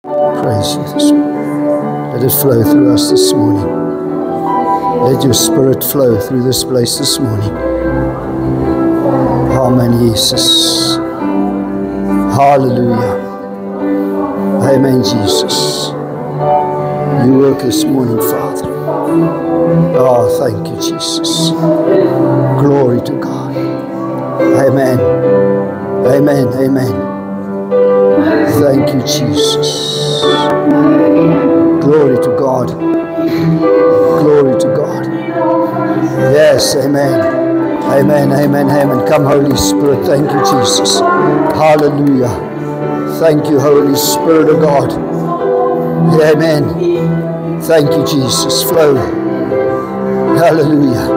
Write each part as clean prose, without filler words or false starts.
Praise you this morning. Let it flow through us this morning. Let your Spirit flow through this place this morning. Amen, Jesus. Hallelujah. Amen, Jesus. You work this morning, Father. Oh, thank you, Jesus. Glory to God. Amen. Amen. Amen. Thank you, Jesus. Glory to God. Glory to God. Yes, amen. Amen, amen, amen. Come, Holy Spirit. Thank you, Jesus. Hallelujah. Thank you, Holy Spirit of God. Amen. Thank you, Jesus. Flow. Hallelujah.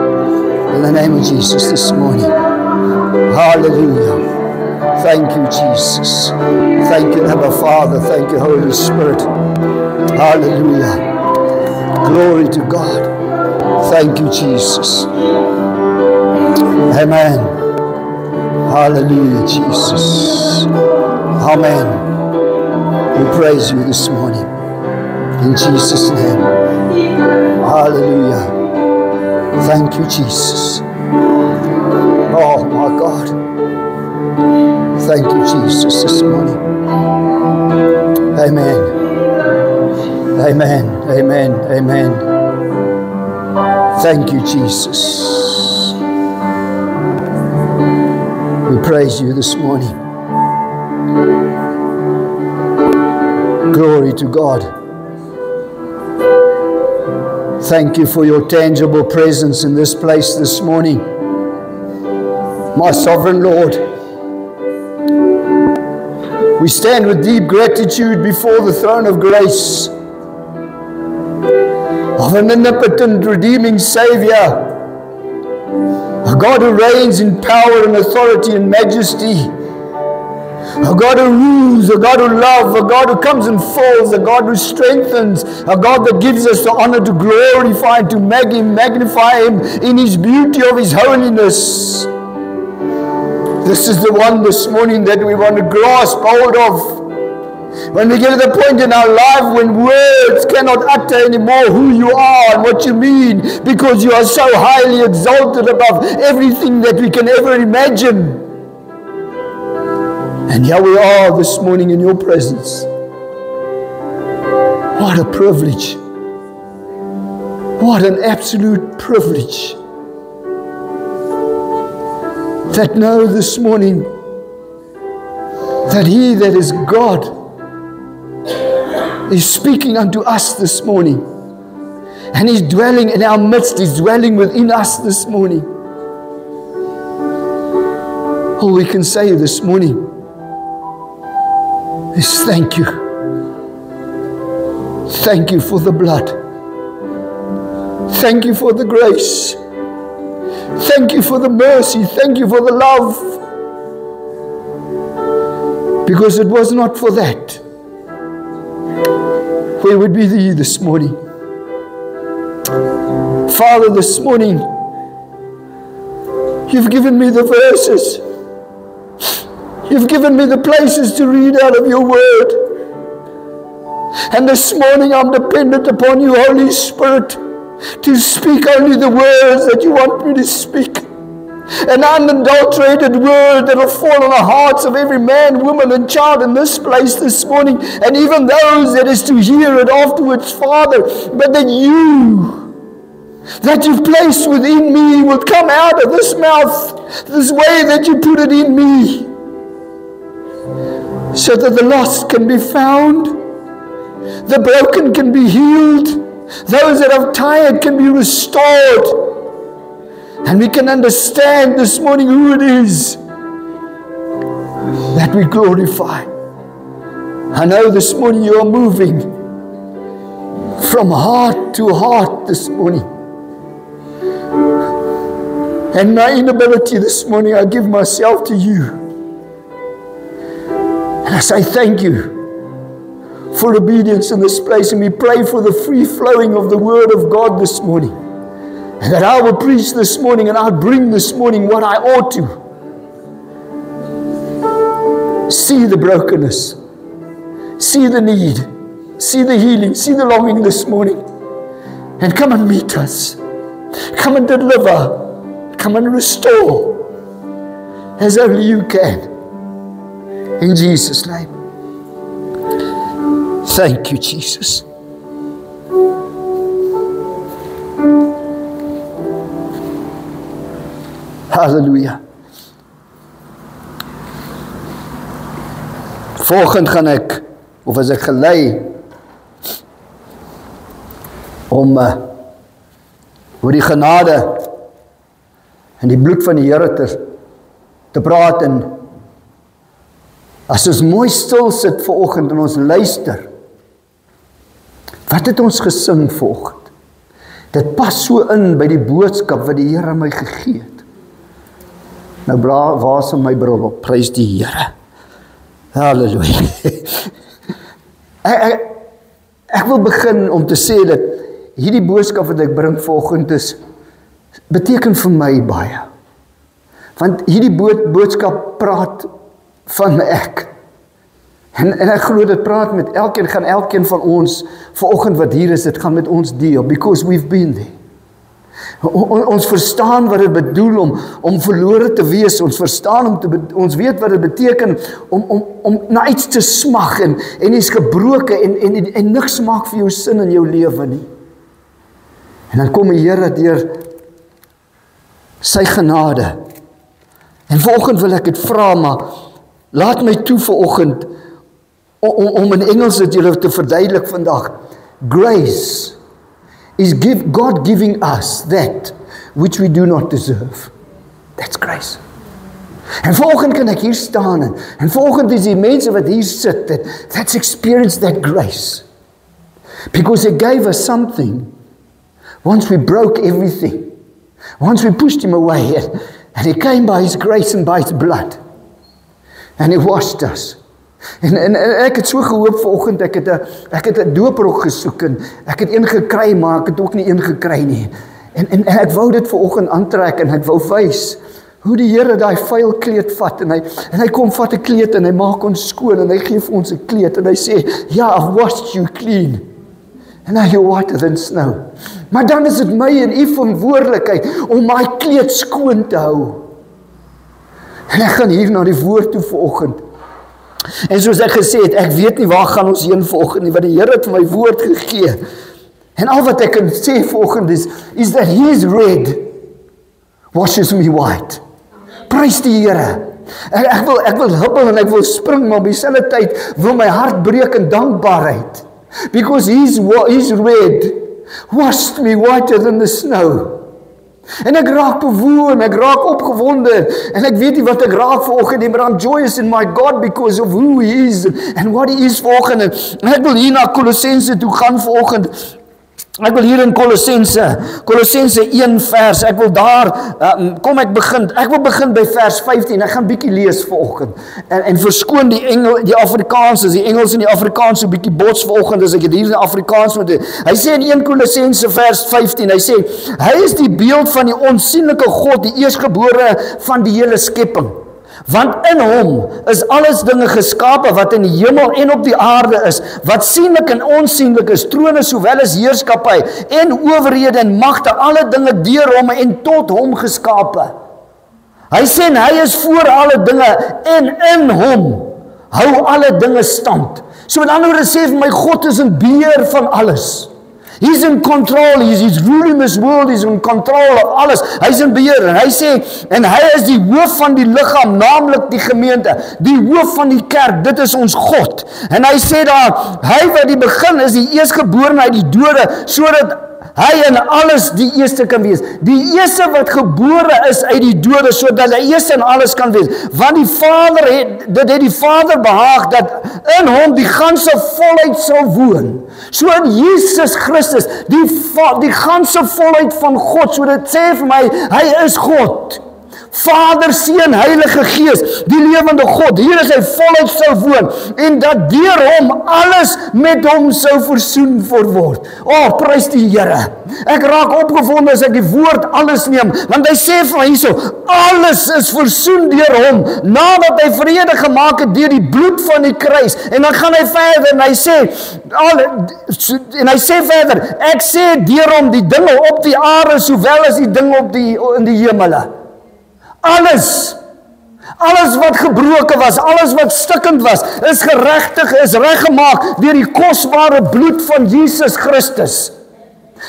In the name of Jesus this morning. Hallelujah. Thank you, Jesus. Thank you, Abba Father. Thank you, Holy Spirit. Hallelujah. Glory to God. Thank you, Jesus. Amen. Hallelujah, Jesus. Amen. We praise you this morning. In Jesus' name. Hallelujah. Thank you, Jesus. Oh, my God. Thank you, Jesus, this morning. Amen. Amen. Amen. Amen. Thank you, Jesus. We praise you this morning. Glory to God. Thank you for your tangible presence in this place this morning. My sovereign Lord, we stand with deep gratitude before the throne of grace of an omnipotent, redeeming Savior, a God who reigns in power and authority and majesty, a God who rules, a God who loves, a God who comes in full, a God who strengthens, a God that gives us the honor to glorify and to magnify Him in His beauty of His holiness. This is the one this morning that we want to grasp hold of. When we get to the point in our life when words cannot utter anymore who you are and what you mean, because you are so highly exalted above everything that we can ever imagine. And here we are this morning in your presence. What a privilege. What an absolute privilege. That know this morning that He that is God is speaking unto us this morning, and He's dwelling in our midst. He's dwelling within us this morning. All we can say this morning is thank you. Thank you for the blood. Thank you for the grace. Thank you for the mercy. Thank you for the love. Because it was not for that, where would be Thee this morning? Father, this morning, You've given me the verses. You've given me the places to read out of Your Word. And this morning I'm dependent upon You, Holy Spirit, to speak only the words that You want me to speak. An unadulterated word that will fall on the hearts of every man, woman, and child in this place this morning, and even those that is to hear it afterwards, Father, but that You've placed within me will come out of this mouth, this way that You put it in me, so that the lost can be found, the broken can be healed, those that are tired can be restored, and we can understand this morning who it is that we glorify. I know this morning You are moving from heart to heart this morning. And my inability this morning, I give myself to You. And I say thank You for obedience in this place. And we pray for the free flowing of the Word of God this morning. And that I will preach this morning and I'll bring this morning what I ought to. See the brokenness. See the need. see the healing, see the longing this morning. And come and meet us. Come and deliver. Come and restore. As only you can. In Jesus' name. Thank you, Jesus. Hallelujah. Volgend gaan ek, of as ek gelei, om oor die genade en die bloed van die Here te praat, en as ons mooi stil sit vanoggend en ons luister, wat het ons gesing vanoggend? Dit pas so in by die boodskap wat die Here my gegee het. Nou waar is my bril op? Prys die Here. Halleluja. Ek wil begin om te sê dat hierdie boodskap wat ek bring vanoggend beteken vir my baie. Want hierdie boodskap praat van ek. En ek glo dit praat met elkeen van ons vanoggend wat hier is, dit gaan met ons deel, because we've been there. Ons verstaan wat dit bedoel om verlore te wees, ons verstaan ons weet wat dit beteken om na iets te smag en iets gebroke en niks maak vir jou sin in jou lewe nie. En dan kom die Here deur sy genade. En vanoggend wil ek dit vra, maar laat my toe vanoggend om in Engels dit julle te verduidelik vandag. Grace is God giving us that which we do not deserve. That's grace. En vanoggend kan ek hier staan en vanoggend is die mense wat hier sit that's experienced that grace. Because He gave us something once we broke everything. Once we pushed Him away and He came by His grace and by His blood. And He washed us. En ek het so gehoop vanoggend, ek het 'n dooprok gesoek en ek het een gekry, maar ek het ook nie een gekry nie. En ek wou dit vanoggend aantrek en ek wou wys hoe die Here daai vuil kleed vat en hy kom vat 'n kleed en hy maak ons skoon en hy gee vir ons 'n kleed en hy sê, ja, I've washed you clean. And now you're whiter than snow. Maar dan is dit my en u verantwoordelikheid om my kleed skoon te hou. En ek gaan hier na die woord toe vanoggend. En soos ek gesê het, ek weet nie waar gaan ons heen vanoggend nie, want die Here het vir my woord gegee. En al wat ek kan sê vanoggend is that His red washes me white. Prys die Here. Ek wil huppel en ek wil spring, maar op dieselfde tyd wil my hart breek in dankbaarheid. Because His red washed me whiter than the snow. En ek raak bewoon, ek raak opgewonde, en ek weet nie wat ek raak vanoggend nie, but I'm joyous in my God because of who He is and what He is vanoggend. En ek wil hier na Kolossense toe gaan vanoggend. Ek wil hier in Kolossense 1 vers, ek wil daar, ek wil begin by vers 15, ek gaan bietjie lees vanoggend, en verskoon die Afrikaans, die Engels en die Afrikaans so bietjie bots vanoggend, as ek het hier in Afrikaans moet doen. Hy sê in 1 Kolossense vers 15, hy sê, hy is die beeld van die onsienlike God, die eerstgebore van die hele skepping. Want in hom is alles dinge geskape wat in die hemel en op die aarde is, wat sienlik en onsienlik is, trone sowel as heerskappy en owerhede en magte, alle dinge deur hom en tot hom geskape. Hy sê hy is voor alle dinge en in hom hou alle dinge stand. So in ander woorde sê vir my, God is in beheer van alles. He's in control, he's ruling this world, he's in control of alles. Hy's in beheer en hy sê, en hy is die hoof van die liggaam, naamlik die gemeente, die hoof van die kerk, dit is ons God. En hy sê daar, hy wat die begin is, die eerstgeborene uit die dode, sodat hy in alles die eerste kan wees. Die eerste wat gebore is uit die dode, sodat hy eerste in alles kan wees. Want dit het die Vader behaag, dat in hom die ganse volheid sal woon. So in Jesus Christus, die ganse volheid van God, so dit sê vir my, hy is God. Vader, Seun, Heilige Gees, die lewende God, hier is hy voluit sou woon, en dat deur hom alles met hom sou versoen word. Prys die Here. Ek raak opgewonde as ek die woord alles neem, want hy sê vir my hierso, alles is versoen deur hom, nadat hy vrede gemaak het deur die bloed van die kruis. En dan gaan hy verder en hy sê verder, ek sê deur hom die dinge op die aarde sowel as die dinge in die hemele. Alles wat gebroken was, alles wat stikkend was, is geregtig, is reggemaak deur die kosbare bloed van Jesus Christus.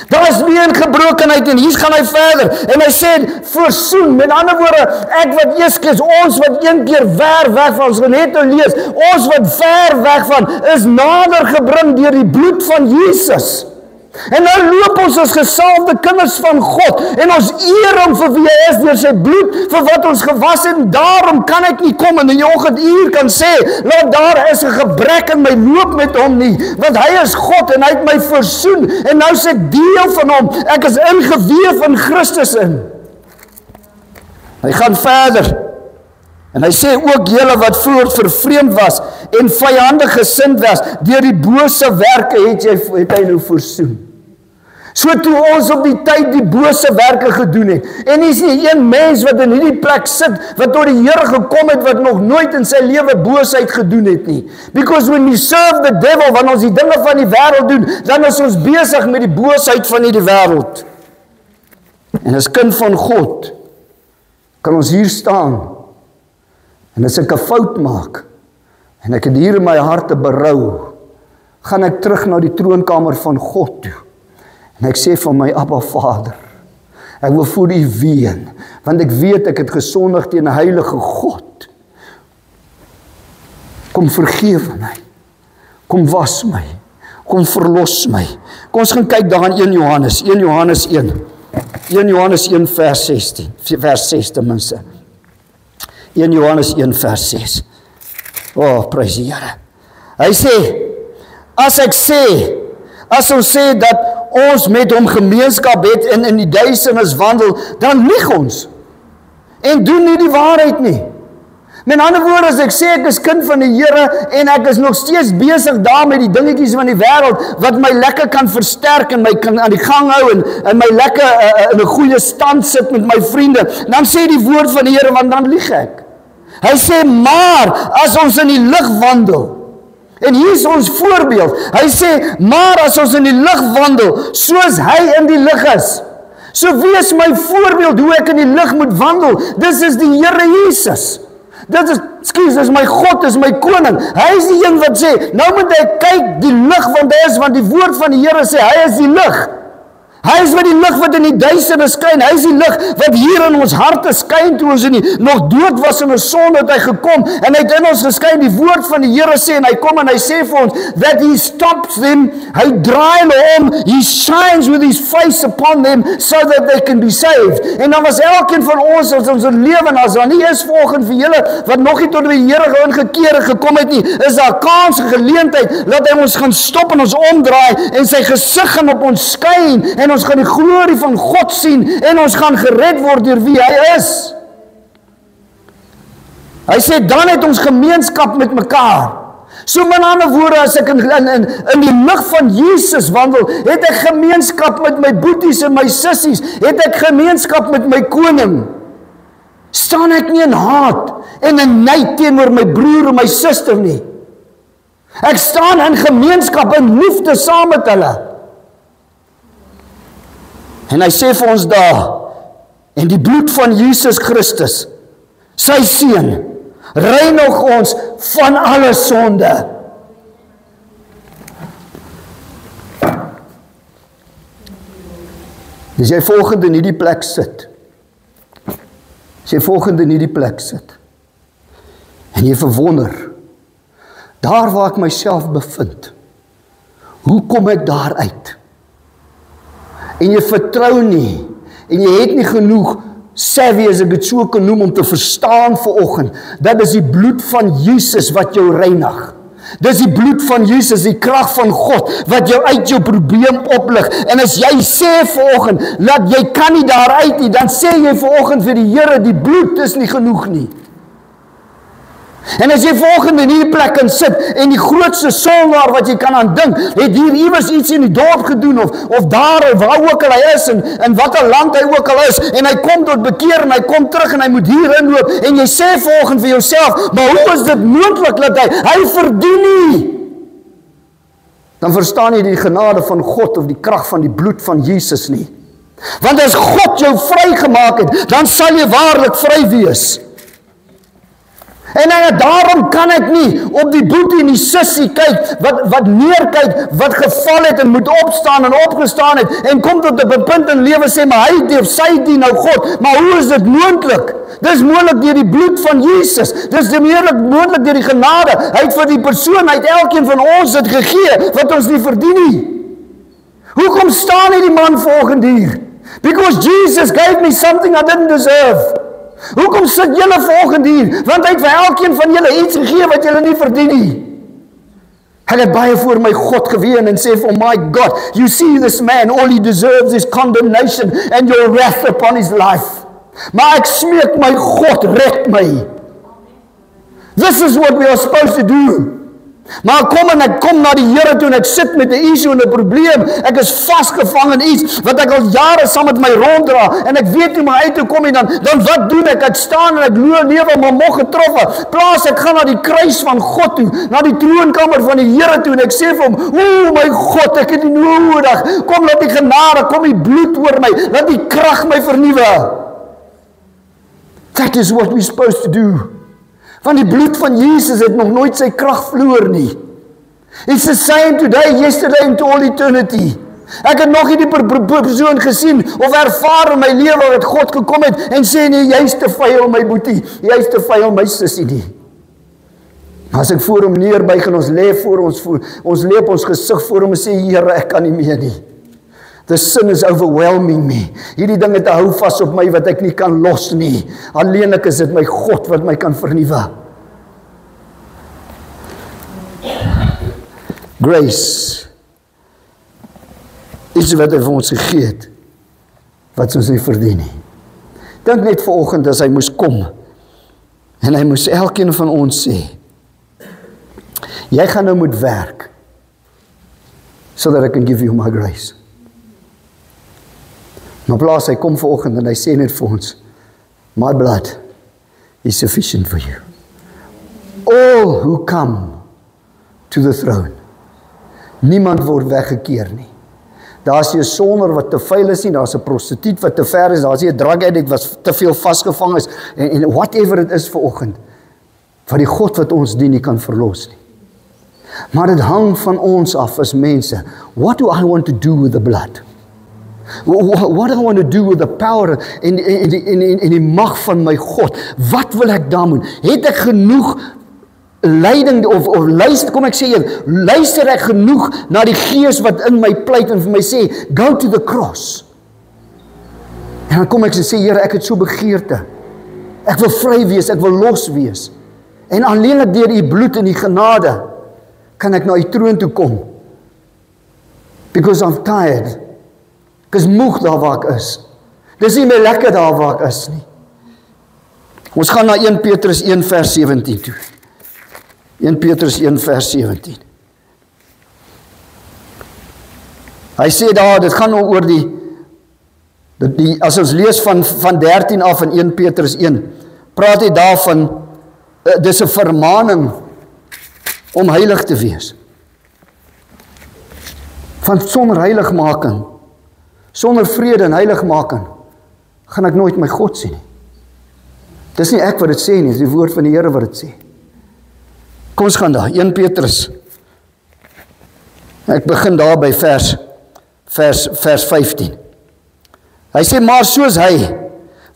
Daar is nie 'n gebrokenheid en hier gaan hy verder en hy sê versoen, met ander woorde, ek wat eers kies, ons wat een keer ver weg van, ons net nou lees, ons wat ver weg van, is nader gebring deur die bloed van Jesus. En nou loop ons as gesalfde kinders van God en ons eer hom vir wie hy is deur sy bloed, vir wat ons gewas het, en daarom kan ek nie kom en in die oggend uur kan sê, laat daar is 'n gebrek in my loop met hom nie, want hy is God en hy het my versoen en nou is ek deel van hom, ek is ingeweef in Christus in. Hy gaan verder en hy sê ook julle wat vroeër vervreemd was en vyandig gesind was, deur die bose werke het hy nou versoen. So toe ons op die tyd die bose werke gedoen het, en is nie een mens wat in hierdie plek sit, wat tot die Here gekom het, wat nog nooit in sy lewe boosheid gedoen het nie. Because when we serve the devil, wanneer ons die dinge van die wêreld doen, dan is ons besig met die boosheid van die wêreld. En as kind van God, kan ons hier staan, en as ek 'n fout maak, en ek het hier in my hart 'n berou, gaan ek terug na die troonkamer van God toe. En ek sê van my Abba Vader, ek wil voor U ween, want ek weet ek het gesondig teen 'n heilige God. Kom vergewe my, kom was my, kom verlos my. Kom ons gaan kyk daar in 1 Johannes 1 vers 16, vers 6 ten minste. 1 Johannes 1 vers 6. Prys die Here. Hy sê, as ons sê dat ons met hom gemeenskap het en in die duisternis wandel, dan lieg ons en doen nie die waarheid nie. Met ander woorde, as ek sê ek is kind van die Here en ek is nog steeds besig daar met die dingetjies van die wêreld wat my lekker kan versterk en my kan aan die gang hou en my lekker in 'n goeie stand sit met my vriende, dan sê die woord van die Here, want dan lieg ek. Hy sê, maar as ons in die lig wandel, en hier is ons voorbeeld, hy sê, maar as ons in die lig wandel, soos hy in die lig is, so wees my voorbeeld hoe ek in die lig moet wandel. Dis is die Here Jesus. Dit is my God, is my koning. Hy is die een wat sê, nou moet hy kyk die lig want die woord van die Here sê, hy is die lig. Hy is wat die lig wat in die duisternis skyn. Hy is die lig wat hier in ons harte skyn, toe ons nog dood was in 'n sonde, het hy gekom en hy het in ons geskyn. Die woord van die Here sê, en hy kom en hy sê vir ons that he stops them, hy draai hulle om, he shines with his face upon them so that they can be saved. En dan was elkeen van ons as ons lewe, as daar nie is volgens vir julle wat nog nie tot die Here ingekeer gekom het nie, is daar kans, geleentheid dat hy ons gaan stop en ons omdraai en sy gesig gaan op ons skyn en ons gaan die glorie van God sien en ons gaan gered word deur wie hy is. Hy sê, dan het ons gemeenskap met mekaar. So met ander woorde, as ek in die lig van Jesus wandel, het ek gemeenskap met my boeties en my sissies, het ek gemeenskap met my koning. Staan ek nie in haat en in nyd teenoor my broer en my suster nie. Ek staan in gemeenskap en liefde saam met hulle. En hy sê vir ons daar, en die bloed van Jesus Christus, sy seun, reinig ons van alle sonde. As jy volgende in hierdie plek sit, en jy verwonder, daar waar ek myself bevind, hoe kom ek daar uit? En jy vertrou nie, en jy het nie genoeg savvy, as ek dit so kan noem, om te verstaan vanoggend, dat is die bloed van Jesus wat jou reinig. Dis die bloed van Jesus, die krag van God, wat jou uit jou probleem oplig. En as jy sê vanoggend, dat jy kan nie daaruit nie, dan sê jy vanoggend vir die Here, die bloed is nie genoeg nie. En as jy vanoggend in hierdie plek kan sit, en die grootste sondaar wat jy kan aan dink, het hier iewers iets in die dorp gedoen, of daar, waar ook al hy is, en wat 'n land hy ook al is, en hy kom tot bekeer, en hy kom terug, en hy moet hier inloop, en jy sê vanoggend vir jouself, maar hoe is dit moontlik dat hy verdien nie? Dan verstaan jy die genade van God, of die krag van die bloed van Jesus nie. Want as God jou vrygemaak het, dan sal jy waarlik vry wees. En daarom kan ek nie op die boetie en die sissie kyk, wat neerkyk, wat geval het en moet opstaan en opgestaan het, en kom tot 'n punt in lewe sê, maar hy of sy dien nou God, maar hoe is dit moontlik? Dis moontlik deur die bloed van Jesus, dis moontlik deur die genade, hy het vir die persoon, hy het elkeen van ons dit gegee, wat ons nie verdien nie. Hoekom staan hy die man vanoggend hier? Because Jesus gave me something I didn't deserve. Hoekom sit julle vanoggend hier? Want hy het vir elkeen van julle iets gegee wat julle nie verdien nie. Hy het baie voor my God geween en sê, oh my God, you see this man, all he deserves is condemnation and your wrath upon his life. Maar ek smeek my God, red my. This is what we are supposed to do. Maar ek kom na die Here toe en ek sit met 'n issue en 'n probleem. Ek is vasgevang in iets wat ek al jare saam met my ronddra en ek weet nie maar uit te kom nie. Dan wat doen ek? Ek staan en ek lewe maar mog getroffe. Plaas ek gaan na die kruis van God toe, na die troonkamer van die Here toe en ek sê vir hom, o my God, ek het U nodig. Kom laat die genade, kom die bloed oor my, laat die krag my vernuwe. That is what we're supposed to do. Want die bloed van Jesus het nog nooit sy krag verloor nie. It's the same today, yesterday and to all eternity. Ek het nog nie die persoon gesien of ervaar in my lewe wat God gekom het en sê nee, jy is te vuil my boetie, jy is te vuil my sussie nie. As ek voor hom neerbuig en ons lê voor ons lê op ons gesig voor hom en sê Here, ek kan nie meer nie. The sin is overwhelming me. Hierdie ding het 'n hou vas op my wat ek nie kan los nie. Alleenlik is dit my God wat my kan vernuwe. Grace is wat hy vir ons gegee het, wat ons nie verdien nie. Dink net vanoggend as hy moes kom, en hy moes elkeen van ons sê, jy gaan nou moet werk, so that I can give you my grace. Maar plaas hy kom vanoggend en hy sê net vir ons, my blood is sufficient for you. All who come to the throne, niemand word weggekeer nie. Daar's nie 'n sondaar wat te vuil is nie, daar's 'n prostituut wat te ver is, daar's nie 'n drug addict wat te veel vasgevang is, en whatever it is vanoggend, wat die God wat ons dien nie kan verlos nie. Maar dit hang van ons af as mense. What do I want to do with the blood? What do I want to do with the power en die mag van my God? Wat wil ek daarmee? Het ek genoeg leiding of luister, kom ek sê luister ek genoeg na die Gees wat in my pleit en vir my sê, go to the cross. En dan kom ek en sê, Here, ek het so begeerte. Ek wil vry wees, ek wil los wees. En alleenlik deur U bloed en die genade kan ek na U troon toe kom. Because I'm tired. Ek is moeg daar waar ek is. Dis nie meer lekker daar waar ek is nie. Ons gaan na 1 Petrus 1 vers 17 toe. 1 Petrus 1 vers 17. Hy sê daar, dit gaan oor as ons lees van 13 af in 1 Petrus 1, praat hy daarvan, dis 'n vermaning om heilig te wees. Van sonder heiligmaking, sonder vrede en heiligmaking, gaan ek nooit my God sien nie. Dis nie ek wat dit sê nie, dis die woord van die Here wat dit sê. Kom ons gaan daar, 1 Petrus. Ek begin daar by vers 15. Hy sê, maar soos hy,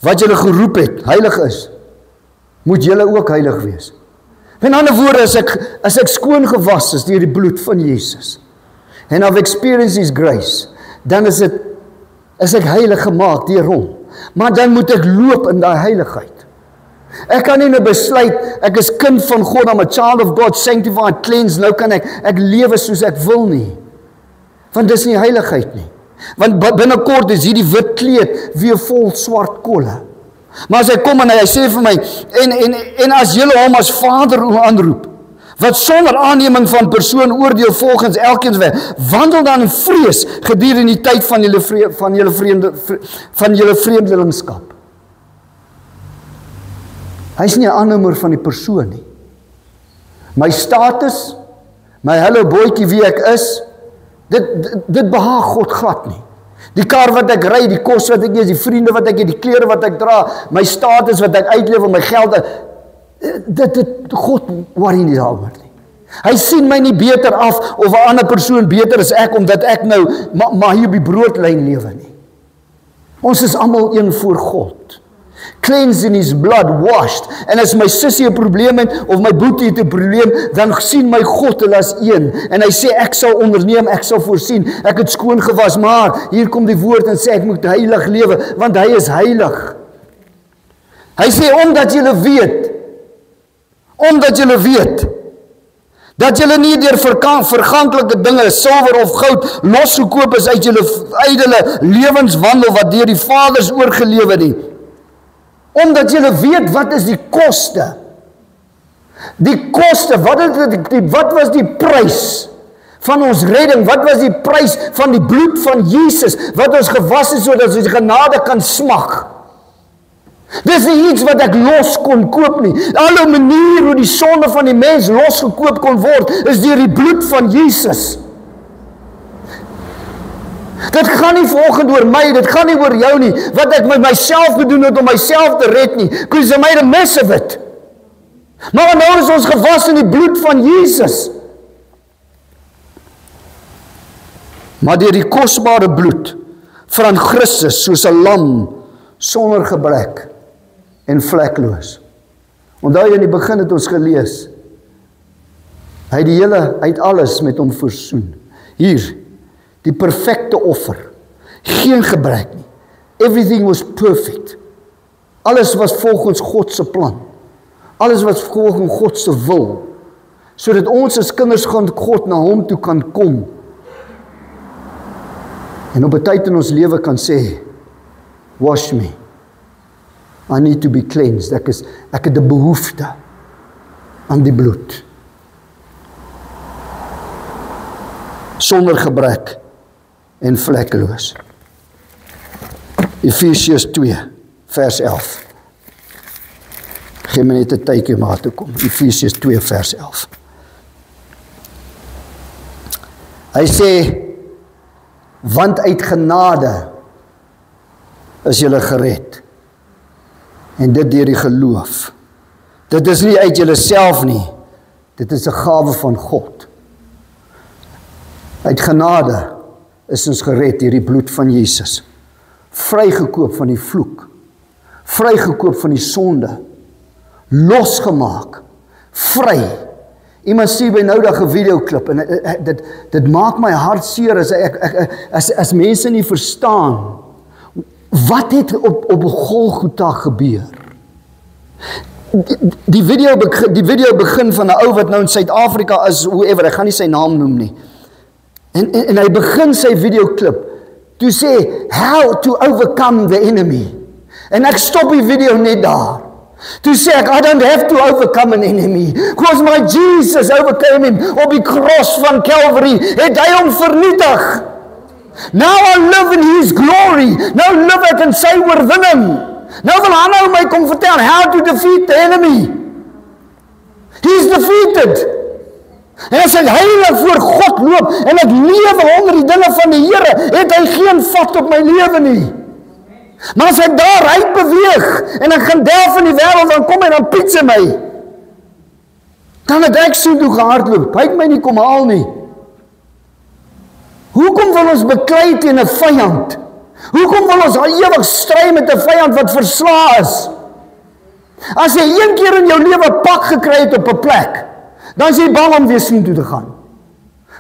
wat julle geroep het, heilig is, moet julle ook heilig wees. In ander woorde, as ek skoon gewas is deur die bloed van Jesus, and I've experienced His grace, dan is ek heilig gemaak deur hom. Maar dan moet ek loop in daai heiligheid. Ek kan nie nou besluit, ek is kind van God, I'm a child of God, sanctified, cleansed, nou kan ek lewe soos ek wil nie. Want dis nie heiligheid nie. Want binnekort is hierdie wit kleed weer vol swart kolle. Maar as hy kom en hy sê vir my, en as julle hom as Vader aanroep, wat sonder aanneming van persoon oordeel volgens elkeen weg, wandel dan in vrees gedurende die tyd van julle vreemdelingskap. Hy is nie 'n aannemer van die persoon nie. My status, my hallo boetjie wie ek is, dit behaag God glad nie. Die kar wat ek ry, die kos wat ek eet, die vriende wat ek het, die klere wat ek dra, my status wat ek uitleef, my geld, God worry nie daaroor nie. Hy sien my nie beter af of 'n ander persoon beter as ek omdat ek nou maar hier op die broodlyn lewe nie. Ons is almal een voor God. Cleansed in his blood, washed. En as my sussie 'n probleem het of my boetie het 'n probleem, dan sien my God hulle as een. En hy sê ek sal onderneem, ek sal voorsien. Ek het skoon gewas, maar hier kom die woord en sê ek moet heilig lewe, want hy is heilig. Hy sê omdat julle weet dat julle nie deur verganklike dinge, silwer of goud, losgekoop is uit julle ydelle lewenswandel wat deur die Vaders oorgelewe nie. Omdat julle weet wat is die koste. Die koste, wat was die prys van ons redding? Wat was die prys van die bloed van Jesus wat ons gewas het sodat ons genade kan smag? Dis nie iets wat ek los kon koop nie. Alle manier hoe die sonde van die mens losgekoop kon word, is deur die bloed van Jesus. Dit gaan nie vanoggend oor my, dit gaan nie oor jou nie, wat ek met myself gedoen het om myself te red nie, because I made a mess of it. Maar nou is ons gewas in die bloed van Jesus. Maar deur die kosbare bloed van Christus, soos 'n lam, sonder gebrek en vlekloos. Onthou jy in die begin het ons gelees, hy het alles met hom versoen. Hier, die perfekte offer, geen gebrek nie. Everything was perfect. Alles was volgens God se plan. Alles was volgens God se wil, sodat ons as kinders van God na hom toe kan kom. En op 'n tyd in ons lewe kan sê, wash me. I need to be cleansed. Ek het 'n behoefte aan die bloed. Sonder gebrek en vlekkeloos. Efesiërs 2 vers 11. Geef my net 'n tydjie om daar te kom. Efesiërs 2 vers 11. Hy sê, want uit genade is julle gered. En dit deur die geloof. Dit is nie uit julleself nie. Dit is 'n gawe van God. Uit genade is ons gered deur die bloed van Jesus. Vrygekoop van die vloek. Vrygekoop van die sonde. Losgemaak. Vry. Iemand sê by nou dag 'n videoklip en dit maak my hart seer as mense nie verstaan wat het op Golgotha gebeur. Die video begin van 'n ou wat nou in Suid-Afrika is, whoever, ek gaan nie sy naam noem nie. En hy begin sy videoklip to sê how to overcome the enemy. En ek stop die video net daar. To sê I don't have to overcome an enemy, because my Jesus overcame him op die kruis van Calvary, het hy hom vernietig. Now I live in his glory. Now live ek in sy oorwinning. Nou wil hy my kom vertel how to defeat the enemy. He's defeated. En as ek heilig voor God loop en ek lewe onder die dinge van die Here, het hy geen vat op my lewe nie. Maar as ek daaruit beweeg en ek gaan delf in die wêreld, dan kom hy dan piets hy my. Dan het ek so toe gehardloop. Hy het my nie kom haal nie. Hoekom wil ons beklei teen 'n vyand? Hoekom wil ons al ewig stry met 'n vyand wat verslae is? As jy een keer in jou lewe pak gekry het op 'n plek, dan is jy bang om weer soontoe te gaan.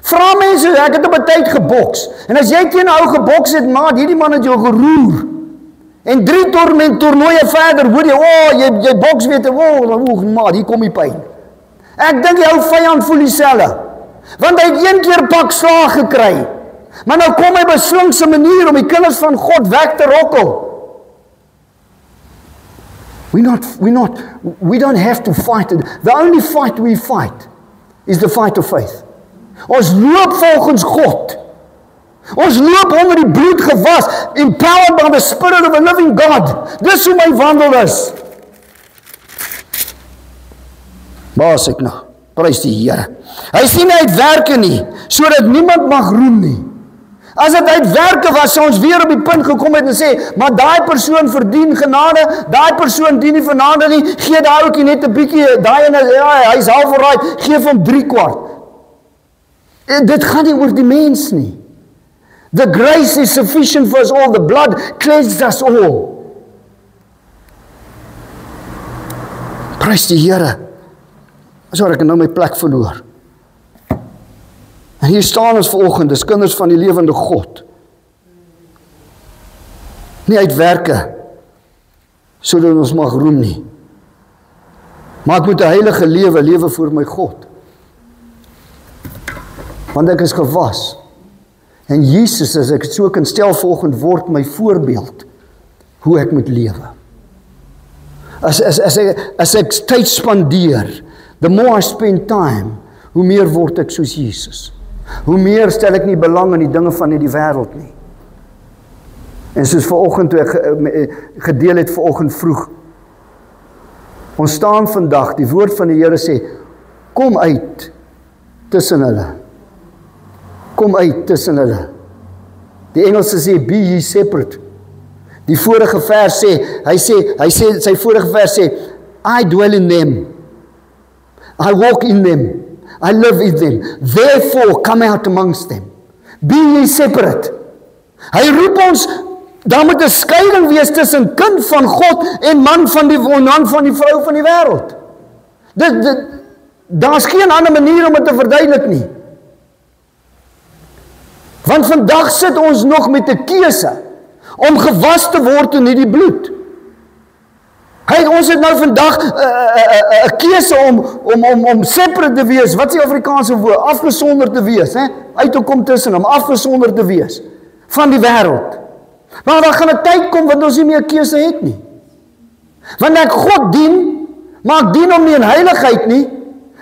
Vra mense, ek het op 'n tyd geboks. En as jy teen 'n ou geboks het, maat, hierdie man het jou geroer. En 3 toernooie verder, hoor jy, jy boks weet, maar hier kom die pyn. Ek dink jou vyand voel dieselfde. Want hy het 1 keer pak slaag gekry. Maar nou kom hy op 'n slinkse manier om die kinders van God weg te rokkel. We don't have to fight it. The only fight we fight is the fight of faith. Ons loop volgens God. Ons loop onder die bloed gewas, empowered by the Spirit of a living God. Dis hoe my wandel is. Waar is ek nou? Prys die Here. Hy sien hy het werke nie, sodat niemand mag roem nie. As dit uit werke was, sou ons weer op die punt gekom het en sê, maar daai persoon verdien genade, daai persoon dien nie genade nie, gee daai ouetjie net 'n bietjie, daai en hy's half alright, gee hom 3/4. Dit gaan nie oor die mens nie. The grace is sufficient for us all. The blood cleanses us all. Prys die Here. So ek nou my plek verloor. En hier staan ons vanoggend, dis kinders van die lewende God. Nie uit werke, sodat ons mag roem nie. Maar ek moet 'n heilige lewe voor my God. Want ek is gewas. En Jesus, as ek het so kan stel volgend, word my voorbeeld hoe ek moet lewe. As ek tyd spandeer, the more I spend time, hoe meer word ek soos Jesus. Hoe meer stel ek nie belang in die dinge van die wêreld nie. En soos vanoggend toe ek gedeel het vanoggend vroeg, ons staan vandag, die woord van die Here sê, kom uit tussen hulle. Kom uit tussen hulle. Die Engelse sê, be ye separate. Die vorige vers sê, sy vorige vers sê, I dwell in them. I walk in them. I live in them. Therefore, come out amongst them. Be ye separate. Hy roep ons, daar moet 'n skeiding wees tussen kind van God en man van die vrou van die wêreld. Daar's geen ander manier om dit te verduidelik nie. Want vandag sit ons nog met 'n keuse om gewas te word in hierdie bloed. Ons het nou vandag 'n keuse om separate te wees. Wat is die Afrikaanse woord? Afgesonder te wees, hè? Uit te kom tussen om afgesonder te wees van die wêreld. Maar daar gaan 'n tyd kom wat ons nie meer keuse het nie. Want ek God dien, maar ek dien hom nie in heiligheid nie.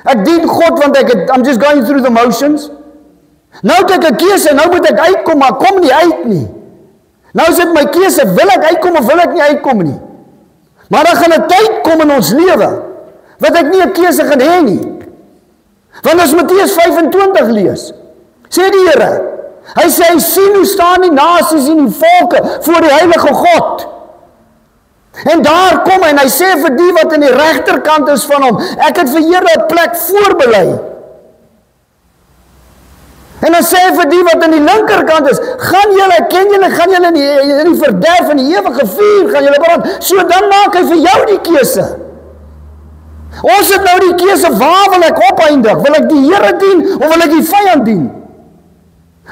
Ek dien God want I'm just going through the motions. Nou het ek 'n keuse, nou moet ek uitkom, maar kom nie uit nie. Nou is dit my keuse, wil ek uitkom of wil ek nie uitkom nie. Maar daar gaan 'n tyd kom in ons lewe, wat ek nie 'n keuse gaan hê nie. Want as Matteus 25 lees, sê die Here, hy sê, hy sien hoe staan die nasies en die volke voor die heilige God. En daar kom hy, en hy sê vir die wat in die regterkant is van hom, ek het vir julle 'n plek voorberei. En dan sê hy vir die wat aan die linkerkant is, gaan julle in die verderf en die ewige vuur, gaan julle brand. So dan maak hy vir jou die keuse. Ons het nou die keuse, waar wil ek opeindig? Wil ek die Here dien, of wil ek die vyand dien?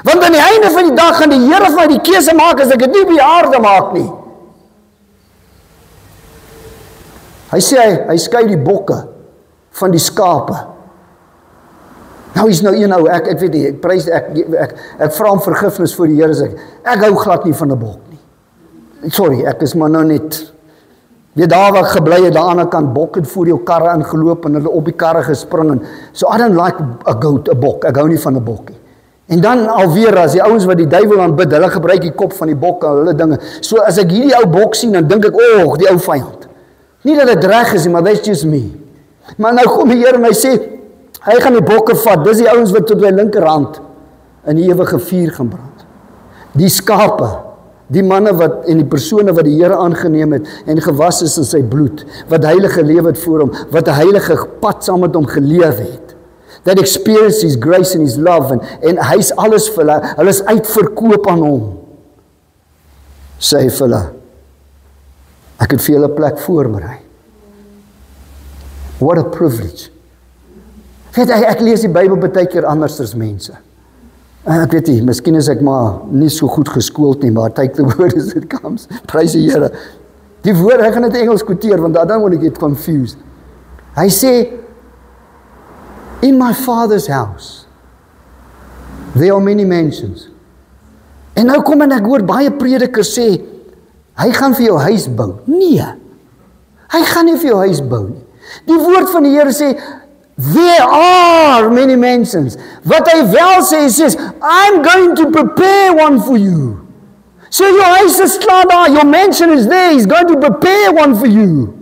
Want aan die einde van die dag gaan die Here vir my die keuse maak, as ek dit nie op die aarde maak nie. Hy sê, hy skei die bokke van die skape. Nou is nou een ou, ek weet nie, ek vra hom vergifnis voor die Here, sê ek hou glad nie van 'n bok nie. Sorry, ek is maar nou net, weet daar waar ek gebly het, daar aan die ander kant, bok het voor jou karre ingeloop en hulle op die karre gespring en, so I don't like a goat, 'n bok, ek hou nie van 'n bokkie. En dan alweer, as die ouens wat die duiwel aanbid, hulle gebruik die kop van die bok en hulle dinge, so as ek hierdie ou bok sien, dan dink ek, die ou vyand. Nie dat dit reg is nie, maar that's just me. Maar nou kom die Here en hy sê, hy gaan die bokke vat, dis die ouens wat tot by linkerhand in die ewige vuur gaan brand. Die skape, die manne wat en die persone wat die Here aangeneem het en gewas is in sy bloed, wat heilig geleef het voor hom, wat 'n heilige pad saam met hom geleef het. That experience his grace and his love en hy's alles vir hulle is uitverkoop aan hom. Sê hy vir hulle, ek het vir julle 'n plek voorberei. What a privilege. Weet, ek lees die Bybel baie keer anders as mense. Ek weet nie, miskien is ek maar nie so goed geskoold nie, maar take the word as it comes. Prys die Here. Die woord, ek gaan dit Engels quoteer, want I don't want to get confused. Hy sê, in my Father's house, there are many mansions. En nou kom en ek hoor baie predikers sê, hy gaan vir jou huis bou. Nee, hy gaan nie vir jou huis bou nie. Die woord van die Here sê, there are many mansions. Wat hy wel sê, he says, I'm going to prepare one for you. So jou huis is klaar daar, your mansion is there, he's going to prepare one for you.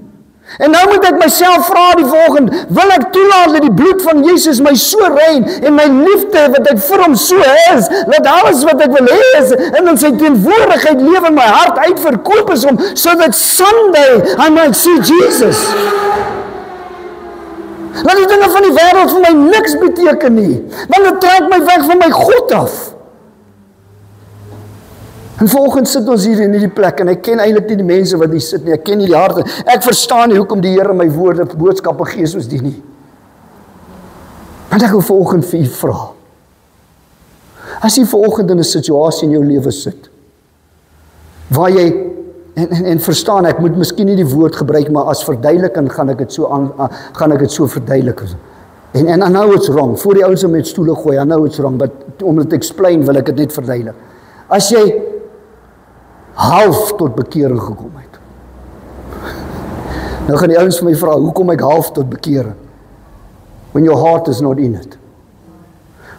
En nou moet ek myself vra die volgende, wil ek toelaat dat die bloed van Jesus my so rein, en my liefde wat ek vir hom so is, dat alles wat ek wil hê is, en in sy teenwoordigheid lewe in my hart uitverkoop is om, so that someday I might see Jesus. Laat die dinge van die wêreld vir my niks beteken nie, want dit trek my weg van my God af. En volgens sit ons hier in die plek, en ek ken eintlik nie die mense wat hier sit nie, ek ken nie die harte, ek verstaan nie hoekom die Here my woorde, boodskappe gee soos die nie. Want ek wil volgend vir u vra, as jy volgend in 'n situasie in jou lewe sit, waar jy, en verstaan, ek moet miskien nie die woord gebruik, maar as verduideliking gaan ek dit so verduidelik. And I know it's wrong, voor die ouens met stoele gooi, I know it's wrong, but om dit te explain wil ek dit net verduidelik. As jy half tot bekering gekom het. Nou gaan die ouens vir my vra, hoe kom ek half tot bekering? When your heart is not in it.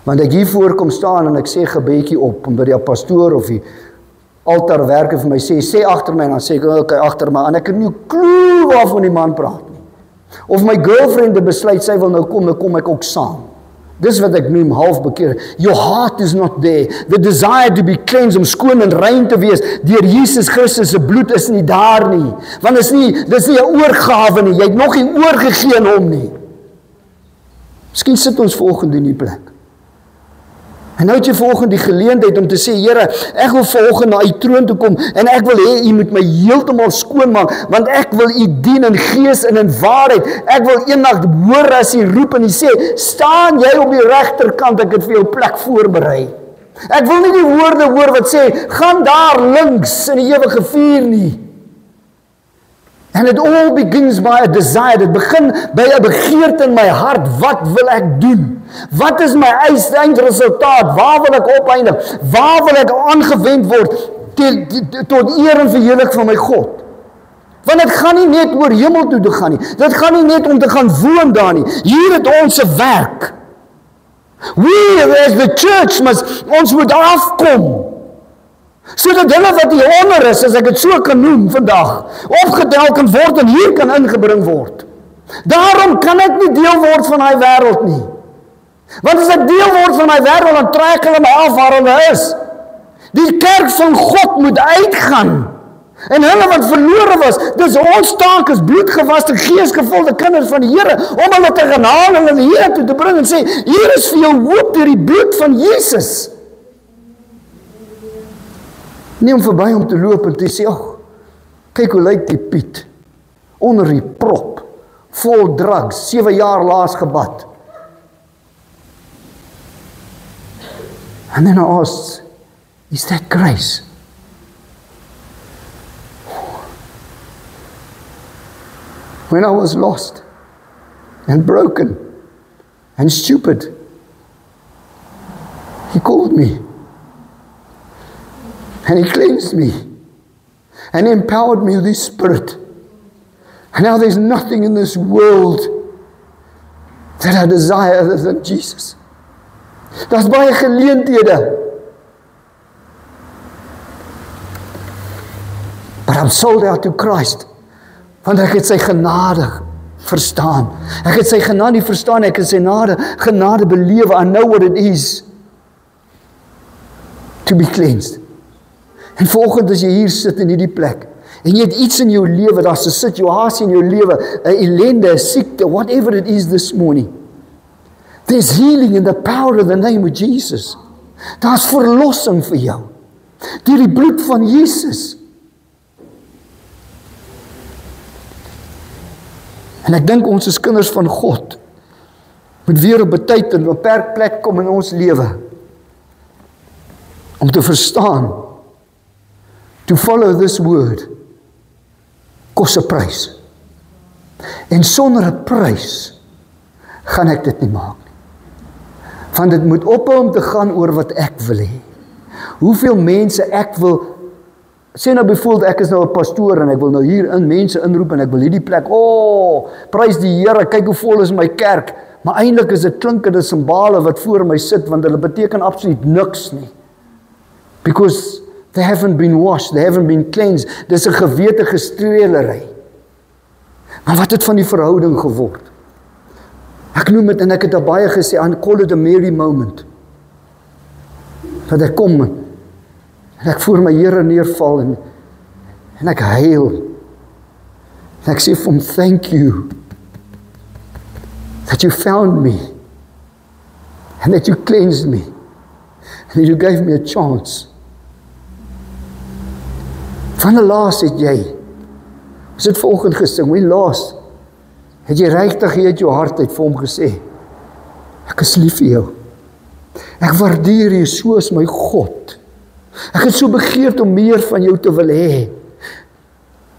Want ek hier voorkom staan en ek sê gebedjie op, en by die pastoor of die altaarwerker vir my sê agter my, en dan sê ek, okay, agter my, en ek het nie 'n klou waarvan die man praat nie. Of my girlfriend besluit, sy wil nou kom ek ook saam. Dis wat ek noem half bekeer. Your heart is not there. The desire to be cleansed, om skoon en rein te wees deur Jesus Christus se bloed is nie daar nie. Want dis nie 'n oorgawe nie. Jy het nog nie oorgegee aan hom nie. Miskien sit ons volgende in die plek. En nou het jy volgende die geleentheid om te sê, Here, ek wil volgende na u troon toe kom, en ek wil hê u moet my heeltemal skoon maak, want ek wil u dien in gees en in waarheid. Ek wil eendag hoor as u roep en u sê, staan jy op die regterkant, ek het vir jou plek voorberei. Ek wil nie die woorde hoor wat sê, gaan daar links in die ewige vuur nie. And it all begins by a desire. Dit begin by 'n begeerte in my hart. Wat wil ek doen? Wat is my eindresultaat? Waar wil ek opeindig? Waar wil ek aangewend word tot eer en verheerlik van my God? Want dit gaan nie net oor hemel toe te gaan nie. Dit gaan nie net om te gaan woon daar nie. Hier het ons 'n werk. We as the church ons moet afkom. Sodat hulle wat hieronder is, as ek dit so kan noem vandag, opgetel kan word en hier kan ingebring word. Daarom kan ek nie deel word van daai wêreld nie. Want as ek deel word van daai wêreld, dan trek hulle my af waar hulle is. Die kerk van God moet uitgaan. En hulle wat verlore was, dis ons taak as bloedgewaste, geesgevulde kinders van die Here, om hulle te gaan haal en hulle hier toe te bring en sê, hier is vir jou hoop deur die bloed van Jesus. Nie om verby om te loop en te sê, kyk hoe lyk die Piet, onder die prop, vol drugs, 7 jaar laas gebad. And then I asked, is that grace? When I was lost and broken and stupid, he called me. And he cleansed me and empowered me with his Spirit. And now there's nothing in this world that I desire other than Jesus. Daar's baie geleenthede. But I'm sold out to Christ. Want ek het sy genade verstaan. Ek het sy genade verstaan, ek het sy genade beleef. I know what it is to be cleansed. En volgende as jy hier sit in hierdie plek, en jy het iets in jou lewe, daar's 'n situasie in jou lewe, 'n ellende, 'n siekte, whatever it is this morning. There's healing in the power of the name of Jesus. Daar's verlossing vir jou, deur die bloed van Jesus. En ek dink ons is kinders van God, moet weer op 'n tyd en 'n beperk plek kom in ons lewe, om te verstaan, to follow this word, kos 'n prys. En sonder 'n prys gaan ek dit nie maak nie. Want dit moet ophou om te gaan oor wat ek wil hê. Hoeveel mense ek wil, sê nou byvoorbeeld ek is nou 'n pastoor en ek wil nou hier in mense inroep en ek wil hierdie plek, prys die Here, kyk hoe vol is my kerk, maar eintlik is dit klinkende simbole wat voor my sit, want hulle beteken absoluut niks nie. Because they haven't been washed, they haven't been cleansed. Dis 'n gewete gestreelery. Maar wat het van die verhouding geword? Ek noem dit, en ek het al baie gesê, I call it a Mary moment. Dat ek kom en ek voor my Here neerval en ek huil. En ek sê vir hom, thank you that you found me and that you cleansed me and that you gave me a chance. Wanneer laas het jy, ons het vanoggend gesing, wanneer laas het jy regtig uit jou hart uit vir hom gesê, ek is lief vir jou, ek waardeer jou soos my God, ek het so begeerd om meer van jou te wil hê,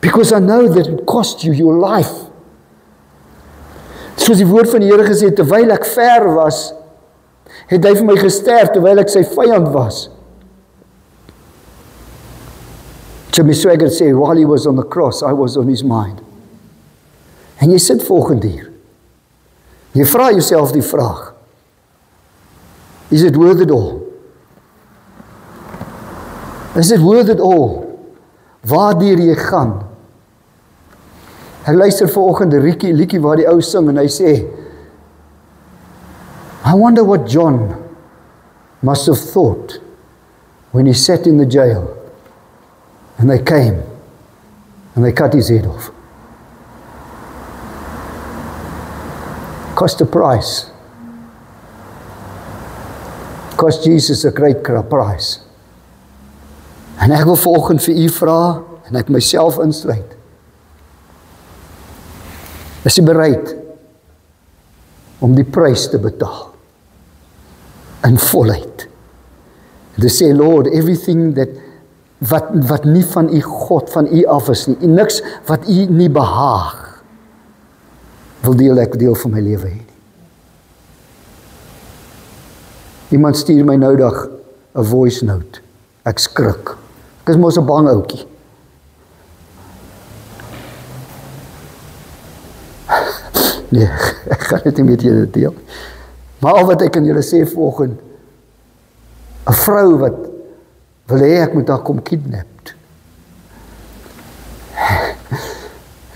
because I know that it cost you your life. Soos die woord van die Here gesê, terwyl ek ver was, het hy vir my gesterf, terwyl ek sy vyand was. Jimmy Swaggart sê, while he was on the cross, I was on his mind. En jy sit volgende hier. Jy vra jouself die vraag, is it worth it all? Is it worth it all? Waardeur jy gaan? Ek luister vanoggend 'n liedjie waar die ou sing en hy sê, I wonder what John must have thought when he sat in the jail and they came and they cut his head off. Cost a price. Cost Jesus a great price. En ek wil vanoggend vir u vra, en ek myself insluit. Is jy bereid om die prys te betaal? In volheid. Te sê, Lord, everything wat nie van u God, van u af is nie, niks wat u nie behaag, wil ek deel van my lewe hê nie. Iemand stuur my nou dag 'n voice note. Ek skrik. Ek is mos 'n bang ouetjie. Nee, ek gaan dit nie met julle deel. Maar al wat ek aan julle sê vanoggend, 'n vrou wat wil hê ek moet haar kom kidnap.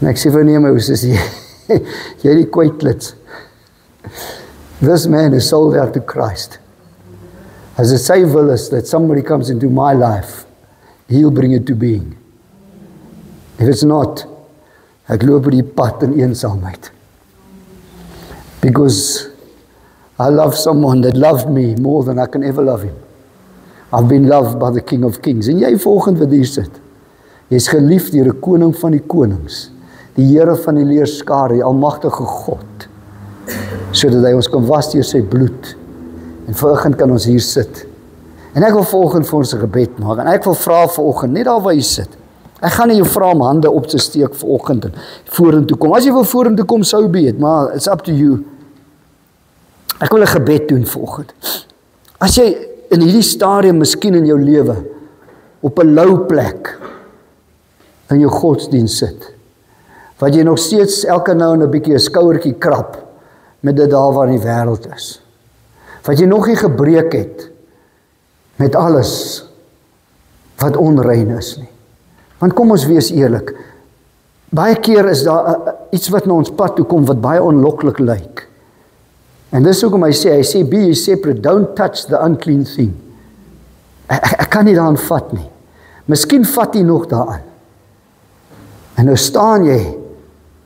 En ek sê vir nee, my sussie, jy die kwytlits. This man is sold out to Christ. As it say will is that somebody comes into my life, he'll bring it to being. If it's not, ek loop die pad in eensaamheid. Because I love someone that loved me more than I can ever love him. I've been loved by the King of Kings. En jy volgend wat hier sit, jy is geliefd deur 'n koning van die konings, die Here van die leerskare, die almagtige God, sodat hy ons kan was deur sy bloed. En vanoggend kan ons hier sit. En ek wil volgend vir ons 'n gebed maak. En ek wil vra vanoggend, net daar waar jy sit. Ek gaan nie jou vra om hande op te steek vanoggend en vorentoe kom. As jy wil vorentoe kom, sou be it, maar it's up to you. Ek wil 'n gebed doen vanoggend. As jy in hierdie stadium miskien in jou lewe op 'n lou plek in jou godsdienst sit, wat jy nog steeds elke nou en 'n bietjie 'n skouertjie krap met dit daar waar die wêreld is. Wat jy nog nie gebreek het met alles wat onrein is nie. Want kom ons wees eerlik, baie keer is daar iets wat na ons pad toe kom wat baie onloklik lyk. En dis hoekom hy sê, be ye separate, don't touch the unclean thing. Ek kan nie daaraan vat nie. Miskien vat jy nog daaraan. En nou staan jy,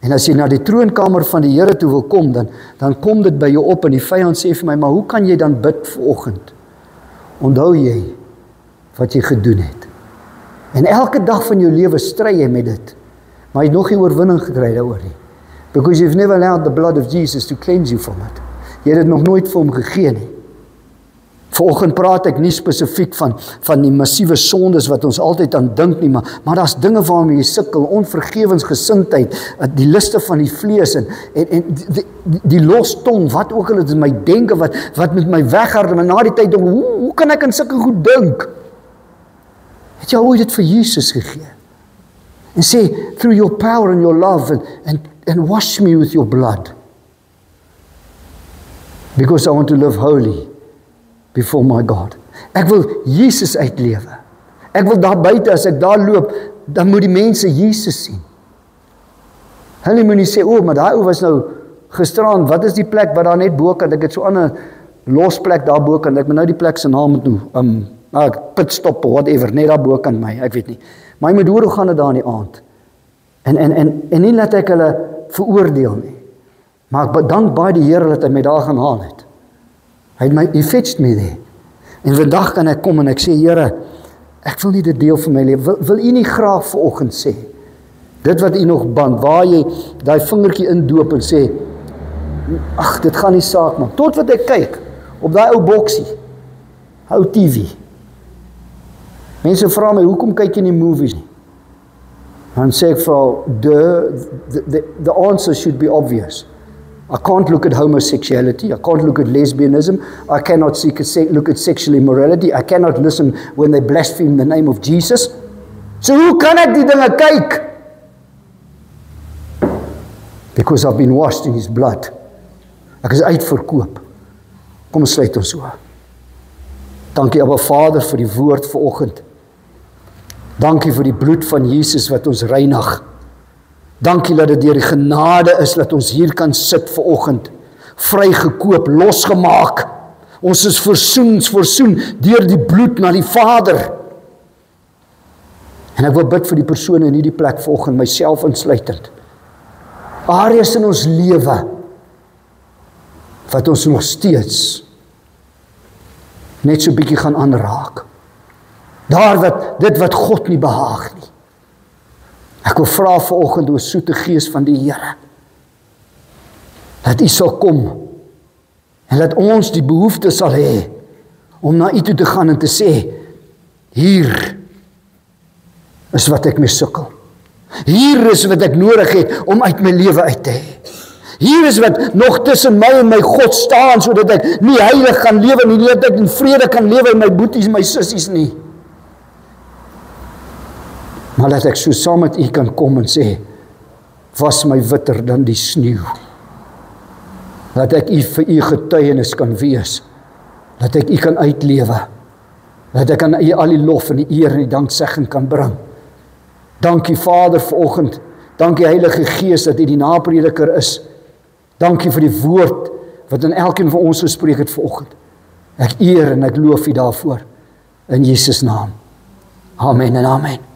en as jy na die troonkamer van die Here toe wil kom, dan kom dit by jou op, en die vyand sê vir my, maar hoe kan jy dan bid vanoggend? Onthou jy wat jy gedoen het? En elke dag van jou lewe stry jy met dit, maar jy het nog nie oorwinning gekry daaroor nie. Because you've never allowed the blood of Jesus to cleanse you from it. Jy het dit nog nooit vir hom gegee nie. Vanoggend praat ek nie spesifiek van die massiewe sondes wat ons altyd aan dink nie, maar daar's dinge waarmee jy sukkel, onvergewensgesindheid, die liste van die vlees en die los tong, wat ook al dit is my denke wat met my weghard, en na die tyd dink, hoe kan ek aan sulke goed dink? Het jy ooit dit vir Jesus gegee? En sê, through your power and your love, and wash me with your blood. Because I want to live holy before my God. Ek wil Jesus uitlewe. Ek wil daar buite, as ek daar loop, dan moet die mense Jesus sien. Hulle moet nie sê, maar daai ou was nou gisteraan, wat is die plek wat daar net bokant, ek het so 'n los plek daar bokant, ek moet nou die plek se naam doen, pitstop of whatever, net daar bokant my, ek weet nie. Maar jy moet hoor, hoe gaan dit daar in die aand? En nie laat ek hulle veroordeel nie. Maar ek bedank baie die Here dat hy my daar gaan haal het. He fetched me there. En vandag kan ek kom en ek sê, Here, ek wil nie dit deel van my lewe. Wil u nie graag vanoggend sê, dit wat u nog band, waar jy daai vingertjie indoop en sê, ag, dit gaan nie saak man. Tot wat ek kyk, op daai ou boksie, ou TV. Mense vra my, hoekom kyk jy nie movies nie? Dan sê ek vir the answer should be obvious. I can't look at homosexuality, I can't look at lesbianism, I cannot look at sexual immorality, I cannot listen when they blaspheme the name of Jesus. So hoe kan ek die dinge kyk? Because I've been washed in his blood. Ek is uitverkoop. Kom ons sluit ons so. Dankie Abba Vader vir die woord vanoggend. Dankie vir die bloed van Jesus wat ons reinig. Dankie dat dit deur die genade is dat ons hier kan sit vanoggend, vrygekoop, losgemaak. Ons is versoen deur die bloed na die Vader. En ek wil bid vir die persone in hierdie plek vanoggend, myself insluitend. Areas in ons lewe wat ons nog steeds net so bietjie gaan aanraak. Daar dit wat God nie behaag nie. Ek wil vra vanoggend o soete Gees van die Here, dat U sal kom en dat ons die behoefte sal hê om na U toe te gaan en te sê, hier is wat ek mee sukkel. Hier is wat ek nodig het om uit my lewe uit te hê. Hier is wat nog tussen my en my God staan, sodat ek nie heilig kan lewe nie, dat ek in vrede kan lewe in my boeties, my sissies nie. Maar dat ek so saam met U kan kom en sê, was my witter dan die sneeu. Dat ek vir U getuienis kan wees. Dat ek U kan uitlewe. Dat ek aan U al die lof en die eer en die danksegging kan bring. Dankie Vader vanoggend. Dankie Heilige Gees dat U die naprediker is. Dankie vir die woord wat in elkeen van ons gespreek het vanoggend. Ek eer en ek loof U daarvoor. In Jesus naam. Amen en amen.